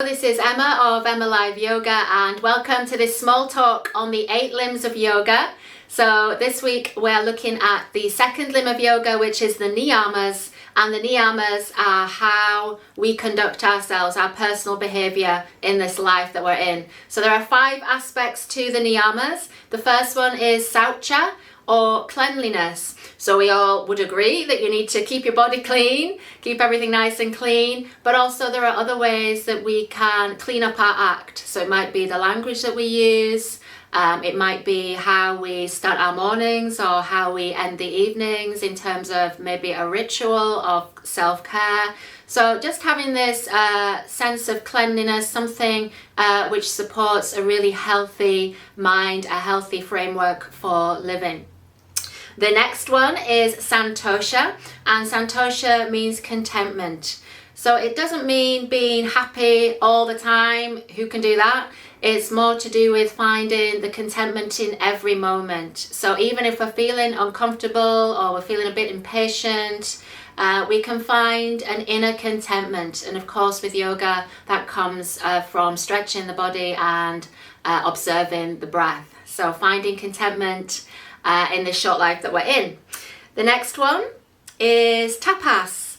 This is Emma of Emma Live Yoga, and welcome to this small talk on the 8 limbs of yoga. So this week we're looking at the second limb of yoga, which is the Niyamas, and the Niyamas are how we conduct ourselves, our personal behavior in this life that we're in. So there are 5 aspects to the Niyamas. The first one is Shaucha, or cleanliness. So we all would agree that you need to keep your body clean, keep everything nice and clean, but also there are other ways that we can clean up our act. So it might be the language that we use, it might be how we start our mornings or how we end the evenings in terms of maybe a ritual of self-care. So just having this sense of cleanliness, something which supports a really healthy mind, a healthy framework for living. The next one is Santosha, and Santosha means contentment. So it doesn't mean being happy all the time. Who can do that? It's more to do with finding the contentment in every moment. So even if we're feeling uncomfortable or we're feeling a bit impatient, we can find an inner contentment. And of course with yoga that comes from stretching the body and observing the breath. So finding contentment in this short life that we're in. The next one is tapas.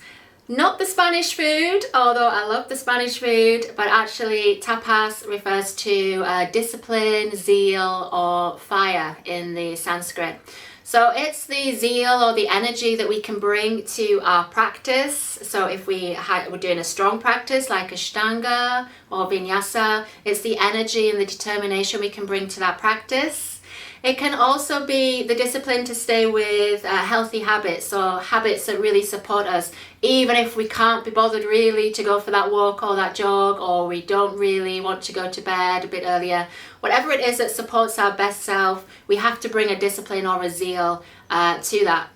Not the Spanish food, although I love the Spanish food, but actually tapas refers to discipline, zeal, or fire in the Sanskrit. So it's the zeal or the energy that we can bring to our practice. So if we're doing a strong practice like Ashtanga or Vinyasa, it's the energy and the determination we can bring to that practice. It can also be the discipline to stay with healthy habits, or habits that really support us, even if we can't be bothered really to go for that walk or that jog, or we don't really want to go to bed a bit earlier. Whatever it is that supports our best self, we have to bring a discipline or a zeal to that.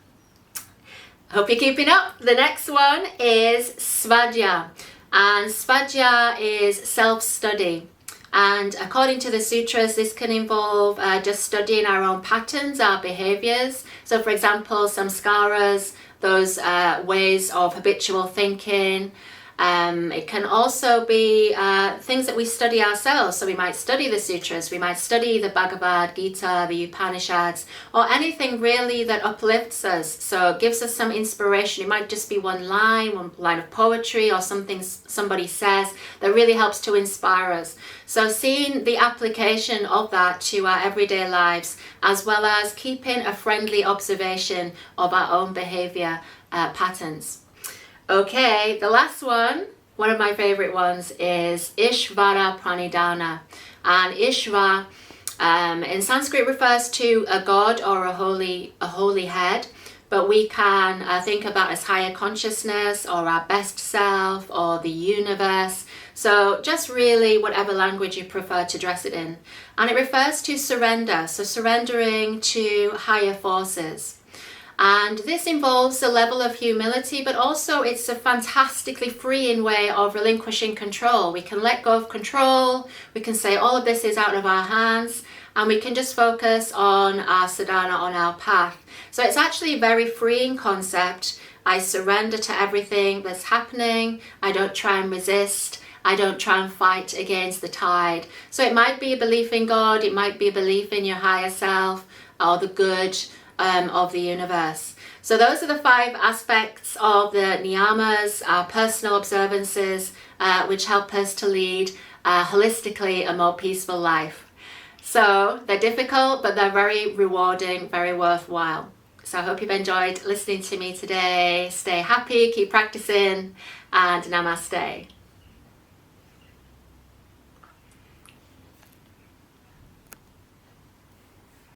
Hope you're keeping up. The next one is Swagya, and Swagya is self-study. And according to the sutras, this can involve just studying our own patterns, our behaviors. So for example, samskaras, those ways of habitual thinking. It can also be things that we study ourselves. So we might study the sutras, we might study the Bhagavad Gita, the Upanishads, or anything really that uplifts us. So it gives us some inspiration. It might just be one line of poetry or something somebody says that really helps to inspire us. So seeing the application of that to our everyday lives, as well as keeping a friendly observation of our own behavior patterns. Okay, the last one of my favorite ones, is Ishvara Pranidhana. And Ishvara in Sanskrit refers to a god or a holy head, but we can think of that as higher consciousness or our best self or the universe. So just really whatever language you prefer to dress it in. And it refers to surrender, so surrendering to higher forces. And this involves a level of humility, but also it's a fantastically freeing way of relinquishing control. We can let go of control, we can say all of this is out of our hands, and we can just focus on our sadhana, on our path. So it's actually a very freeing concept. I surrender to everything that's happening. I don't try and resist. I don't try and fight against the tide. So it might be a belief in God, it might be a belief in your higher self, or the good of the universe. So those are the 5 aspects of the Niyamas, our personal observances, which help us to lead holistically a more peaceful life. So they're difficult, but they're very rewarding, very worthwhile. So I hope you've enjoyed listening to me today. Stay happy, keep practicing, and namaste.